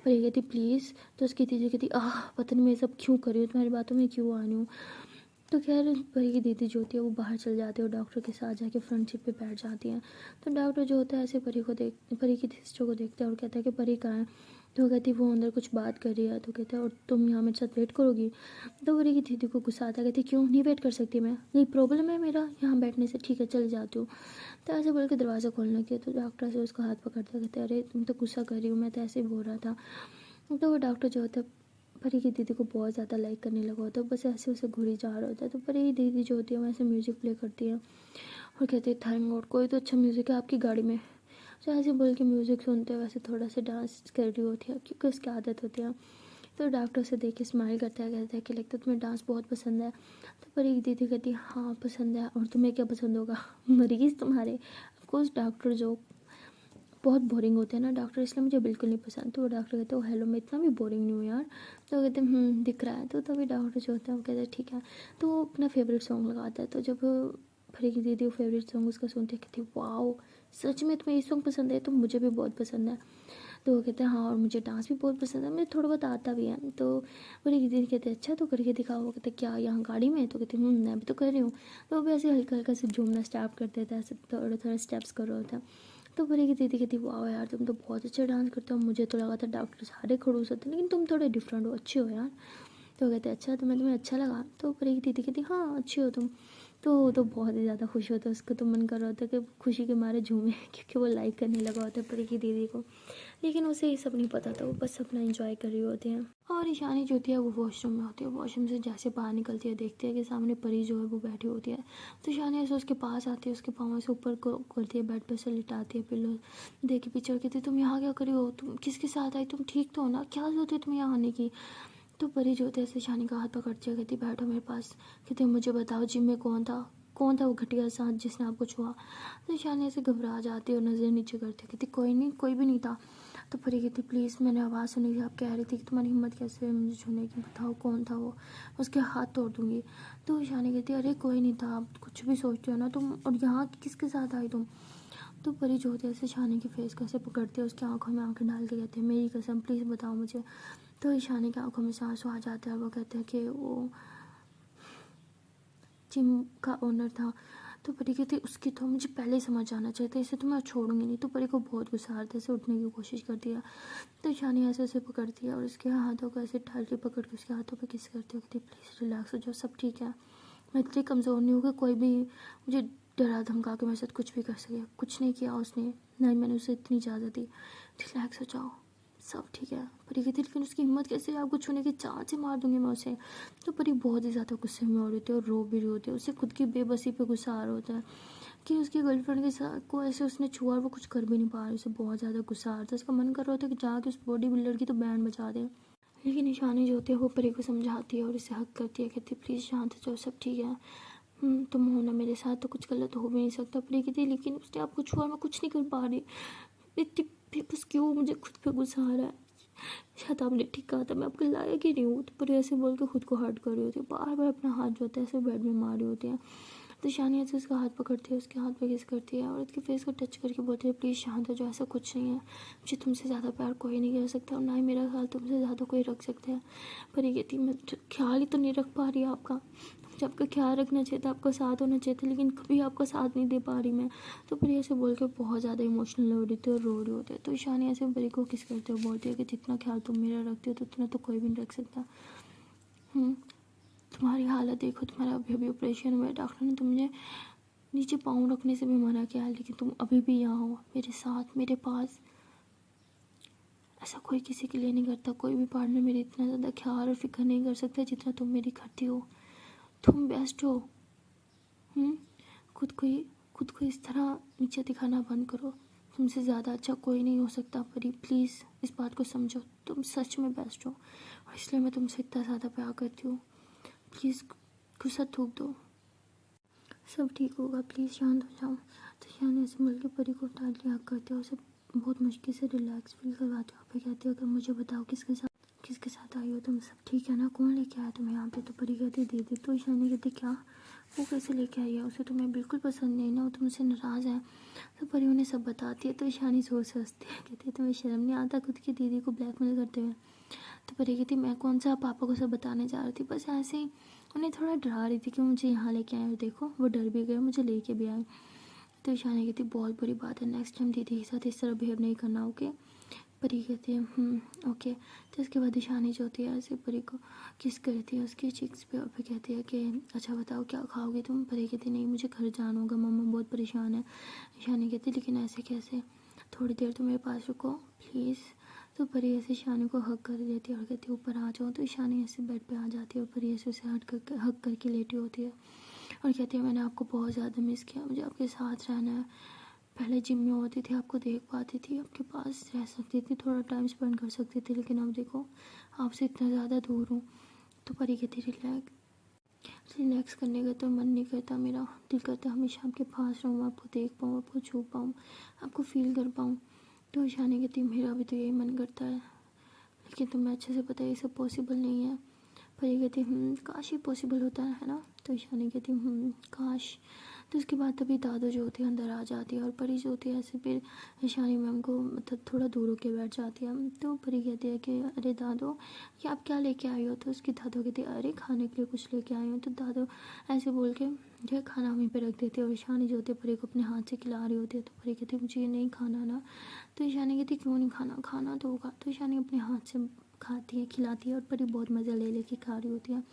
परी कहती प्लीज़। तो उसकी दीदी कहती पता नहीं मैं सब क्यों कर रही हूँ, तुम्हारी बातों में क्यों आ रही हूँ। तो खैर परी की दीदी जो होती है वो बाहर चल जाती है और डॉक्टर के साथ जाके फ्रंट सीट पे बैठ जाती हैं। तो डॉक्टर जो होता है ऐसे परी की सिस्टर को देखता है और कहता है कि परी कहाँ है। तो वो कहती है वो अंदर कुछ बात कर रही है। तो कहता है और तुम यहाँ मेरे साथ वेट करोगी। तो परी की दीदी को गुस्सा आता है, कहती क्यों नहीं वेट कर सकती मैं, नहीं प्रॉब्लम है मेरा यहाँ बैठने से, ठीक है चली जाती हूँ। तो ऐसे बोल के दरवाज़ा खोलने लगी तो डॉक्टर से उसका हाथ पकड़ता कहते अरे तुम तो गुस्सा कर रही हो, मैं तो ऐसे ही बोल रहा था। तो वो डॉक्टर जो होता है परी की दीदी को बहुत ज़्यादा लाइक करने लगा होता है, बस ऐसे उसे घूरी जा रहा होता है। तो परी की दीदी जो होती है वो ऐसे म्यूज़िक प्ले करती है और कहती है थैंक गॉड कोई तो अच्छा म्यूज़िक है आपकी गाड़ी में। तो ऐसे बोल के म्यूज़िक सुनते हुए वैसे थोड़ा सा डांस कर रही होती है क्योंकि उसकी आदत होती है। तो डॉक्टर से देख के स्माइल करता है, कहता है कि लगता है तुम्हें डांस बहुत पसंद है। तो परी की दीदी कहती है हाँ पसंद है, और तुम्हें क्या पसंद होगा मरीज़ तुम्हारे। ऑफकोर्स डॉक्टर जो बहुत बोरिंग होते हैं ना डॉक्टर, इसलिए मुझे बिल्कुल नहीं पसंद। तो वो डॉक्टर कहते हैं हेलो मैं इतना भी बोरिंग नहीं हूँ यार। तो कहते हैं दिख रहा है। तो तभी डॉक्टर जो होता है वो कहते हैं ठीक है। तो वो अपना फेवरेट सॉन्ग लगाता है। तो जब परी की दीदी वो फेवरेट सॉन्ग उसका सुनते कहती है वाओ सच में तुम्हें ये सॉन्ग पसंद है, तो मुझे भी बहुत पसंद है। तो वो कहते हैं हाँ और मुझे डांस भी बहुत पसंद है, मुझे थोड़ा बहुत आता भी है। तो परी की दीदी कहते हैं अच्छा तो करके दिखाओ। वो कहते क्या यहाँ गाड़ी में। तो कहते मैं भी तो कर रही हूँ। तो वो भी ऐसे हल्का हल्का से झूमना स्टार्ट कर देता है, ऐसे थोड़ा थोड़ा स्टेप्स कर रहा होता है। तो परी की दीदी कहती वाह यार तुम तो बहुत अच्छा डांस करते हो, मुझे तो लगा था डॉक्टर सारे खड़ूस होते लेकिन तुम थोड़े डिफरेंट हो, अच्छे हो यार। तो कहते अच्छा तो मैं तुम्हें अच्छा लगा। तो परी की दीदी कहती हाँ अच्छी हो तुम। तो वो तो बहुत ही ज़्यादा खुश होता है, उसको तो मन कर रहा होता है कि खुशी के मारे झूमे क्योंकि वो लाइक करने लगा होता है परी की दीदी को। लेकिन उसे ये सब नहीं पता था, वो बस अपना एंजॉय कर रही होती हैं। और ईशानी जो होती है वो वॉशरूम में होती है। वॉशरूम से जैसे बाहर निकलती है देखती है कि सामने परी जो है वो बैठी होती है। तो ईशानी ऐसे उसके पास आती है, उसके पाँव से ऊपर को करती है, बेड पर से लिटाती है, पिल्लो दे के पीछे कहती है तुम यहाँ क्या करी हो, तुम किसके साथ आई, तुम ठीक तो हो ना, क्या जरूरत है तुम्हें यहाँ आने की। तो परी जो होती है ऐसे ईशानी का हाथ पकड़ती है, कहती बैठो मेरे पास। कहती मुझे बताओ जिम में कौन था वो घटिया सांप जिसने आपको छुआ। तो ईशानी ऐसे घबरा जाती है और नज़र नीचे करती है, कहती कोई नहीं कोई भी नहीं था। तो परी कहती प्लीज़ मैंने आवाज़ सुनी थी, आप कह रही थी कि तुम्हारी हिम्मत कैसे है मुझे छूने की, बताओ कौन था वो, उसके हाथ तोड़ दूंगी। तो ईशानी कहती अरे कोई नहीं था, आप कुछ भी सोचते हो ना तुम, और यहाँ किसके साथ आई तुम। तो परी जो होती है ऐसे ईशानी के फेस को ऐसे पकड़ती है, उसकी आंखों में आंखें डाल के कहते हैं मेरी कसम प्लीज़ बताओ मुझे। तो ईशानी की आंखों में से आंसू आ जाते हैं, वो कहते हैं कि वो जिम का ओनर था। तो परी कहती उसकी तो मुझे पहले ही समझ आना चाहिए था, इसे तो मैं छोड़ूंगी नहीं। तो परी को बहुत गुस्सा आता है, ऐसे उठने की कोशिश करती है। तो ईशानी ऐसे उसे पकड़ती है और उसके हाथों को ऐसे ढाल पकड़ के उसके हाथों पे किस करती है, कहती प्लीज़ रिलैक्स हो जाओ सब ठीक है, मैं इतनी कमज़ोर नहीं हूँ कि कोई भी मुझे डरा धमका के मेरे साथ कुछ भी कर सके। कुछ नहीं किया उसने, ना ही मैंने उसे इतनी इजाज़त दी, रिलैक्स हो जाओ सब ठीक है। परी कहती लेकिन उसकी हिम्मत कैसे है, आपको छूने की चांस से मार दूंगी मैं उसे। तो परी बहुत ही ज़्यादा गुस्से में हो रही होती है और रो भी रही होती है, उसे खुद की बेबसी पे गुस्सा आ रहा होता है कि उसकी गर्लफ्रेंड के साथ को ऐसे उसने छुआ और वो कुछ कर भी नहीं पा रही। उसे बहुत ज़्यादा गुस्सा आ रहा था, उसका मन कर रहा होता है कि जाके उस बॉडी बिल्डर की तो बैंड बजा दे। लेकिन ईशानी जो होती है वो परी को समझाती है और इसे हक करती है, कहती प्लीज़ शांत हो जाओ सब ठीक है, तुम हो ना मेरे साथ तो कुछ गलत हो भी नहीं सकता। परी कहती लेकिन उसने आपको छुआ, मैं कुछ नहीं कर पा रही, इतनी बेबस क्यों, मुझे खुद पे गुस्सा आ रहा है, शायद आपने ठीक कहा था मैं आपके लायक ही नहीं हूँ। तो पर ऐसे बोल के खुद को हर्ट कर रही होती है, बार बार अपना हाथ जो होता है ऐसे बेड में मार रही होती है। तो शानी ऐसे उसका हाथ पकड़ती है, उसके हाथ पे किस करती है और उसके फेस को टच करके बोलती है प्लीज़ शांत हो जाओ, ऐसा कुछ नहीं है, मुझे तुमसे ज़्यादा प्यार कोई नहीं कर सकता और ना ही मेरा ख्याल तुमसे ज़्यादा कोई रख सकता है। पर ये कहती मैं ख्याल ही तो नहीं रख पा रही आपका, मुझे आपका ख्याल रखना चाहिए था, आपका साथ होना चाहिए था, लेकिन कभी आपका साथ नहीं दे पा रही मैं। तो परी ऐसे बोल के बहुत ज़्यादा इमोशनल हो रही थी और रो रही होती है। तो ईशानी ऐसे परी को किस करते हो बोलती है कि जितना ख्याल तुम मेरा रखती हो तो उतना तो कोई भी नहीं रख सकता। तुम्हारी हालत देखो, तुम्हारा अभी अभी ऑपरेशन हुआ है, डॉक्टर ने तुमने नीचे पाँव रखने से भी मना किया है, लेकिन तुम अभी भी यहाँ हो मेरे साथ मेरे पास। ऐसा कोई किसी के लिए नहीं करता, कोई भी पार्टनर मेरी इतना ज़्यादा ख्याल और फिक्र नहीं कर सकता जितना तुम मेरी करती हो, तुम बेस्ट हो। खुद को ही खुद को इस तरह नीचे दिखाना बंद करो, तुमसे ज़्यादा अच्छा कोई नहीं हो सकता। परी प्लीज़ इस बात को समझो, तुम सच में बेस्ट हो और इसलिए मैं तुमसे इतना ज़्यादा प्यार करती हूँ। प्लीज़ गुस्सा थूक दो, सब ठीक होगा, प्लीज़ शांत हो जाओ। तो शान ऐसे मिल के परी को टाइटली हक करते हो, उसे बहुत मुश्किल से रिलैक्स फील करवाते हो, फिर कहते हो कि मुझे बताओ किसके साथ किसके साथ आई हो तुम, सब ठीक है ना, कौन लेके आया तुम्हें यहाँ पे? तो परी कहती दीदी। तो ईशानी कहती क्या, वो कैसे लेके आई है, उसे तुम्हें बिल्कुल पसंद नहीं ना, वो तुमसे नाराज़ है। तो परी उन्हें सब बताती है। तो ईशानी जोर से हंसती है, कहती है तुम्हें शर्म नहीं आता खुद की दीदी को ब्लैकमेल करते हुए? तो परी कहती मैं कौन सा पापा को सब बताने जा रही थी, बस ऐसे ही उन्हें थोड़ा डरा रही थी कि मुझे यहाँ लेके आए, और देखो वो डर भी गए, मुझे लेके भी आए। तो ईशानी कहती बहुत बुरी बात है, नेक्स्ट टाइम दीदी के साथ इस तरह बिहेव नहीं करना, ओके? परी कहती है ओके। तो इसके बाद ईशानी जो होती है ऐसे परी को किस करती है उसकी चिक्स पे, और फिर कहती है कि अच्छा बताओ क्या खाओगे तुम? परी कहती नहीं मुझे घर जाना होगा, मम्मा बहुत परेशान है। ईशानी कहती लेकिन ऐसे कैसे, थोड़ी देर तो मेरे पास रुको प्लीज़। तो परी ऐसे ईशानी को हक कर देती है और कहती है ऊपर आ जाओ। तो ईशानी ऐसे बेड पे आ जाती है और परी ऐसे उसे हक करके लेटी होती है और कहती है मैंने आपको बहुत ज़्यादा मिस किया, मुझे आपके साथ रहना है। पहले जिम में होती थी, आपको देख पाती थी, आपके पास रह सकती थी, थोड़ा टाइम स्पेंड कर सकती थी, लेकिन अब देखो आपसे इतना ज़्यादा दूर हूँ। तो परी कहती रिलैक्स करने का तो मन नहीं करता, मेरा दिल करता हमेशा आपके पास रहूँ, आपको देख पाऊँ, आपको छू पाऊँ, आपको फील कर पाऊँ। तो ईशानी कहती मेरा भी तो यही मन करता है, लेकिन तुम्हें अच्छे से पता है ये सब पॉसिबल नहीं है। परी कहती काश ये पॉसिबल होता है ना। तो ईशानी कहती काश। तो उसके बाद तभी दादो जो होती है अंदर आ जाती है और परी जो होती है ऐसे फिर ईशानी मैम को मतलब थोड़ा दूर होके बैठ जाती है। तो परी कहती है कि अरे दादो ये आप क्या लेके आई हो? तो उसकी दादो कहती है अरे खाने के लिए कुछ लेके आई हो। तो दादो ऐसे बोल के जो है खाना वहीं पे रख देती है और ईशानी जो होती है परी को अपने हाथ से खिला रही होती है। तो परी कहती है मुझे ये नहीं खाना ना। तो ईशानी कहती क्यों नहीं खाना, खाना तो होगा। तो ईशानी अपने हाथ से खाती है, खिलाती है और परी बहुत मज़ा ले लेके खा रही होती है।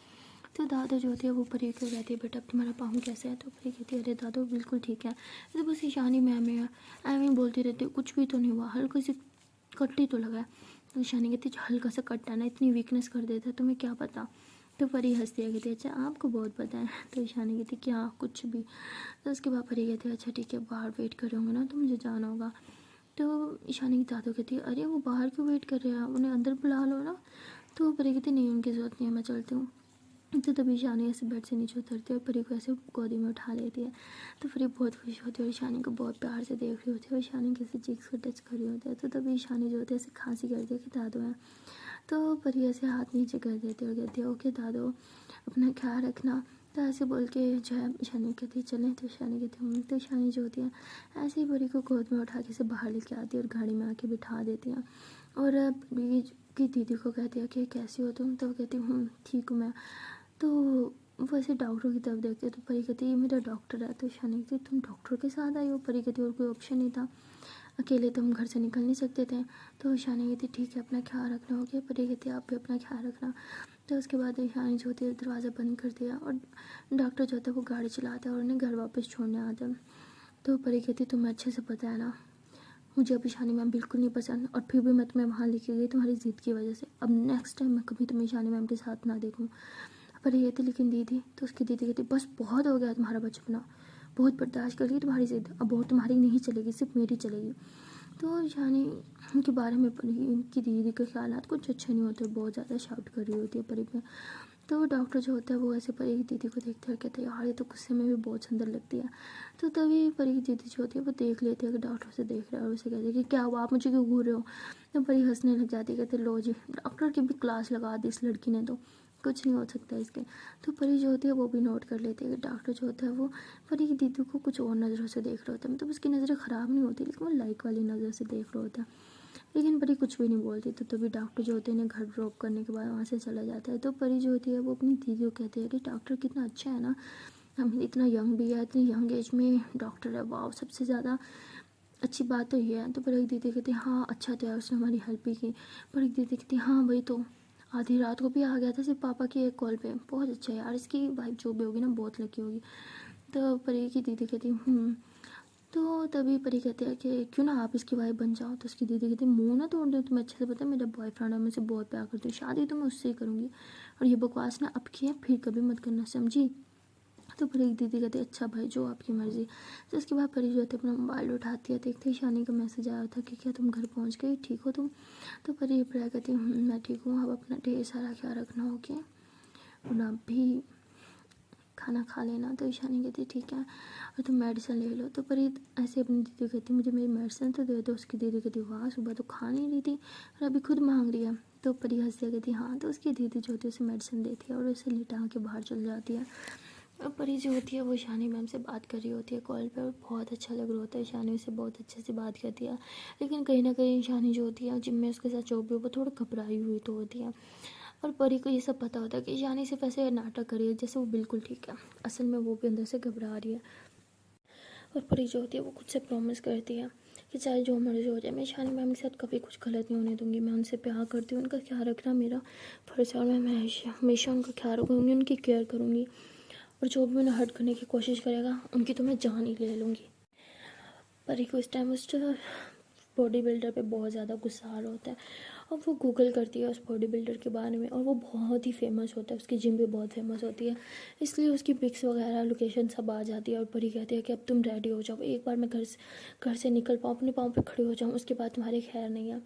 तो दादो जो होती है वो परी को कहती है बेटा अब तुम्हारा पाँव कैसा है? तो परी कहती है अरे दादो बिल्कुल ठीक है, तो बस ईशानी मैम है ऐਵੇਂ ही बोलती रहती है, कुछ भी तो नहीं हुआ, हल्का सी कट्टी तो लगा है। तो ईशानी कहती है हल्का सा कट्टा ना इतनी वीकनेस कर देता है, तुम्हें क्या पता? तो परी हंसती है, कहती है अच्छा आपको बहुत पता है। तो ईशानी कहती क्या कुछ भी। तो उसके बाद परी कहती है अच्छा ठीक है बाहर वेट कर रहे होंगे ना, तो मुझे जाना होगा। तो ईशानी की दादो कहती है अरे वो बाहर क्यों वेट कर रहे हैं, उन्हें अंदर बुला लो ना। तो परी कहती नहीं उनकी ज़रूरत नहीं है, मैं चलती हूँ। तो तभी ईशानी ऐसे बेड से नीचे उतरती है और परी को ऐसे गोदी में उठा लेती है। तो परी बहुत खुश होती है और ईशानी को बहुत प्यार से देख रही होती है और ईशानी किसी चीज़ को टच कर रही होती है। तो तभी ईशानी जो होती है ऐसे खांसी करती है कि दादो है। तो परी ऐसे हाथ नीचे कर देती है और कहती है ओके दादो अपना ख्याल रखना। तो ऐसे बोल के जो है ईशानी कहती है चलें। तो ईशानी कहती है तो ईशानी जो होती है ऐसे ही परी को गोद में उठा के से बाहर लेके आती है और गाड़ी में आके बिठा देती है और परी की दीदी को कहती है कि कैसी हो तुम? तो वो कहती हूँ ठीक हूँ मैं। तो वो ऐसे डॉक्टर की तरफ देखते तो परी कहती ये मेरा डॉक्टर है। तो ईशानी कहती तुम डॉक्टर के साथ आई हो? परी कहती और कोई ऑप्शन नहीं था, अकेले तुम घर से निकल नहीं सकते थे। तो ईशानी कहती ठीक है अपना ख्याल रखना होगा। परी कहती आप भी अपना ख्याल रखना। तो उसके बाद ईशानी जो होती है दरवाज़ा बंद कर दिया और डॉक्टर जो होता है वो गाड़ी चलाता है और उन्हें घर वापस छोड़ने आता है। तो परी कहती तुम्हें अच्छे से पता है ना मुझे अब ईशानी मैम बिल्कुल नहीं पसंद, और फिर भी मैं तुम्हें वहाँ लेके गई तुम्हारी ज़िद की वजह से, अब नेक्स्ट टाइम मैं कभी तुम्हें ईशानी मैम के साथ ना देखूँ। पर ये थी लेकिन दीदी। तो उसकी दीदी कहती बस बहुत हो गया तुम्हारा बचपना, बहुत बर्दाश्त कर ली तुम्हारी ज़िद, अब बहुत तुम्हारी नहीं चलेगी सिर्फ मेरी चलेगी। तो यानी उनके बारे में उनकी दीदी के ख्यालात कुछ अच्छे नहीं होते, बहुत ज़्यादा शाउट कर रही होती है परी पे। तो डॉक्टर जो होता है वो ऐसे परी की दीदी को देखते हैं कहते हैं यार ये तो गुस्से में भी बहुत सुंदर लगती है। तो तभी परी की दीदी जो होती है वो देख लेती है कि डॉक्टर से देख रहा है और उसे कहती है कि क्या हुआ आप मुझे क्यों घूर रहे हो? तो परी हंसने लग जाती है, कहते लो जी डॉक्टर की भी क्लास लगा दी इस लड़की ने, तो कुछ नहीं हो सकता इसके। तो परी जो होती है वो भी नोट कर लेती है कि डॉक्टर जो होता है वो परी की दीदी को कुछ और नज़रों से देख रहा होता है, मतलब उसकी नज़रें ख़राब नहीं होती लेकिन वो लाइक वाली नज़र से देख रहा होता है। लेकिन परी कुछ भी नहीं बोलती। तो तभी डॉक्टर जो होते हैं घर ड्रॉप करने के बाद वहाँ से चला जाता है। तो परी जो होती है वो अपनी दीदी को कहती है कि डॉक्टर कितना अच्छा है ना, हम इतना यंग भी है, इतनी यंग एज में डॉक्टर है, वाह सबसे ज़्यादा अच्छी बात तो ये है। तो परी दीदी कहती हाँ अच्छा तो है उसने हमारी हेल्प भी की। परी दीदी कहती हाँ वही तो आधी रात को भी आ गया था सिर्फ पापा की एक कॉल पे, बहुत अच्छा है यार, इसकी वाइफ जो भी होगी ना बहुत लकी होगी। तो परी की दीदी कहती तो तभी परी कहती है कि क्यों ना आप इसकी वाइफ बन जाओ। तो उसकी दीदी कहती मुँह ना तोड़ दो, तुम्हें अच्छे से पता है मेरा बॉयफ्रेंड है, मैं उसे बहुत प्यार करती हूँ, शादी तो मैं उससे ही करूँगी, और ये बकवास ना अब की है फिर कभी मत करना समझी। तो परी की दीदी कहती अच्छा भाई जो आपकी मर्ज़ी। तो उसके बाद परी जो होती है अपना मोबाइल उठाती है, देखते ही ईशानी का मैसेज आया था कि क्या तुम घर पहुँच गई, ठीक हो तुम? तो परी रिप्लाई कहती मैं ठीक हूँ, अब अपना ढेर सारा ख्याल रखना ओके, और आप भी खाना खा लेना। तो ईशानी कहती ठीक है और तुम मेडिसिन ले लो। तो परी ऐसे अपनी दीदी को कहती मुझे मेरी मेडिसिन तो दे दो। उसकी दीदी कहती वाह सुबह तो खा नहीं रही थी और अभी खुद मांग रही है। तो परी हंसती है, कहती है हाँ। तो उसकी दीदी जो होती है उसे मेडिसिन देती है और उसे लिटा के बाहर चल जाती है। और परी जो होती है वो शानी मैम से बात कर रही होती है कॉल पे, और बहुत अच्छा लग रहा होता है। शानी उससे बहुत अच्छे से बात करती है, लेकिन कहीं ना कहीं शानी जो होती है जिम में उसके साथ जो भी हो वो थोड़ा घबराई हुई तो होती है। और परी को ये सब पता होता है कि शानी सिर्फ ऐसे नाटक कर रही है जैसे वो बिल्कुल ठीक है, असल में वो भी अंदर से घबरा रही है। और परी जो होती है वो खुद से प्रॉमिस करती है कि चाहे जो मर्जी हो जाए मैं शानी मैम के साथ कभी कुछ गलत नहीं होने दूंगी। मैं उनसे प्यार करती हूँ, उनका ख्याल रखना मेरा फर्ज है और मैं हमेशा उनका ख्याल रखूँगी, उनकी केयर करूँगी। और जो भी उन्हें हर्ट करने की कोशिश करेगा उनकी तो मैं जान ही ले लूँगी। परी को इस टाइम उस बॉडी बिल्डर पे बहुत ज़्यादा गुस्सा आ रहा होता है और वो गूगल करती है उस बॉडी बिल्डर के बारे में, और वो बहुत ही फेमस होता है, उसकी जिम भी बहुत फेमस होती है, इसलिए उसकी पिक्स वगैरह लोकेशन सब आ जाती है। और परी कहती है कि अब तुम रेडी हो जाओ, एक बार मैं घर से निकल पाऊँ, अपने पाँव पे खड़ी हो जाऊँ, उसके बाद तुम्हारी खैर नहीं है।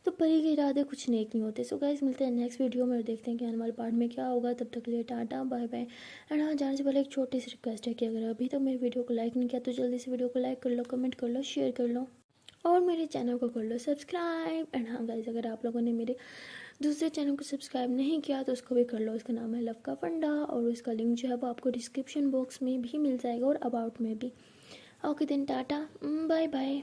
तो परी के इरादे कुछ नेक नहीं होते। सो गाइस मिलते हैं नेक्स्ट वीडियो में और देखते हैं कि आने वाले पार्ट में क्या होगा। तब तक के लिए टाटा बाय बाय। एंड हाँ, जाने से पहले एक छोटी सी रिक्वेस्ट है कि अगर अभी तक मेरी वीडियो को लाइक नहीं किया तो जल्दी से वीडियो को लाइक कर लो, कमेंट कर लो, शेयर कर लो और मेरे चैनल को कर लो सब्सक्राइब। एंड हाँ गाइस, अगर आप लोगों ने मेरे दूसरे चैनल को सब्सक्राइब नहीं किया तो उसको भी कर लो, उसका नाम है लव का फंडा, और उसका लिंक जो है वो आपको डिस्क्रिप्शन बॉक्स में भी मिल जाएगा और अबाउट में भी। ओके दिन, टाटा बाय बाय।